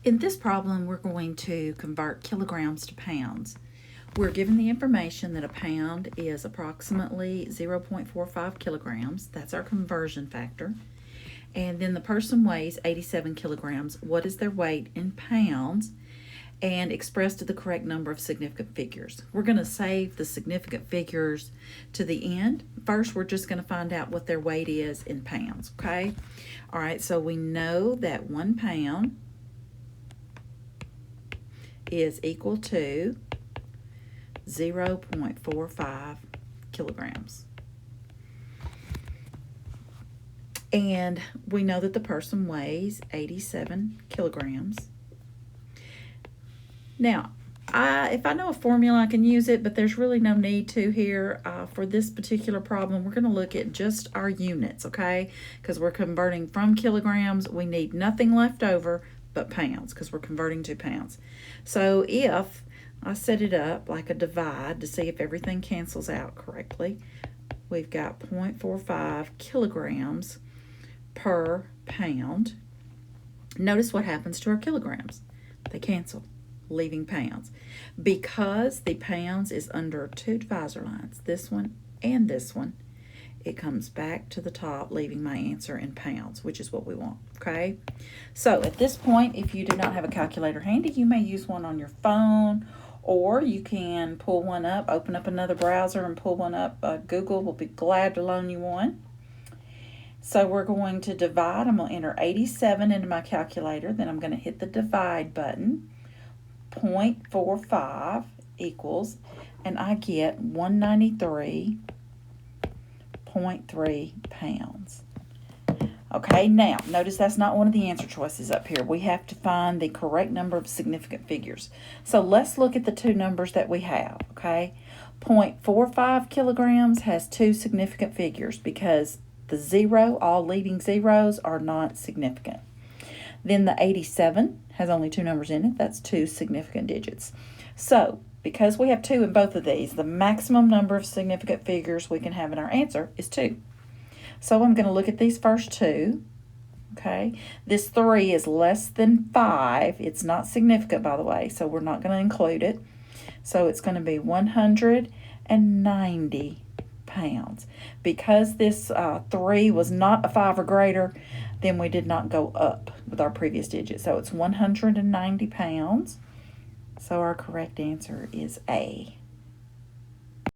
In this problem, we're going to convert kilograms to pounds. We're given the information that a pound is approximately 0.45 kilograms. That's our conversion factor. And then the person weighs 87 kilograms. What is their weight in pounds? And expressed to the correct number of significant figures. We're going to save the significant figures to the end. First, we're just going to find out what their weight is in pounds, okay? All right, so we know that 1 pound is equal to 0.45 kilograms. And we know that the person weighs 87 kilograms. Now, if I know a formula, I can use it, but there's really no need to here. For this particular problem, we're going to look at just our units, okay? Because we're converting from kilograms. We need nothing left over but pounds because we're converting to pounds. So if I set it up like a divide to see if everything cancels out correctly, we've got 0.45 kilograms per pound. Notice what happens to our kilograms. They cancel, leaving pounds. Because the pounds is under two divisor lines, this one and this one, it comes back to the top, leaving my answer in pounds, which is what we want, okay? So at this point, if you do not have a calculator handy, you may use one on your phone, or you can pull one up, open up another browser and pull one up. Google will be glad to loan you one. So we're going to divide. I'm going to enter 87 into my calculator. Then I'm going to hit the divide button. 0.45 equals, and I get 193.3 pounds. Okay, now notice that's not one of the answer choices up here. We have to find the correct number of significant figures. So let's look at the two numbers that we have, okay? 0.45 kilograms has two significant figures because the zero, all leading zeros, are not significant. Then the 87 has only two numbers in it. That's two significant digits. So because we have two in both of these, the maximum number of significant figures we can have in our answer is 2. So I'm going to look at these first two, okay? This 3 is less than 5. It's not significant, by the way, so we're not going to include it. So it's going to be 190 pounds. Because this 3 was not a 5 or greater, then we did not go up with our previous digit. So it's 190 pounds. So our correct answer is A.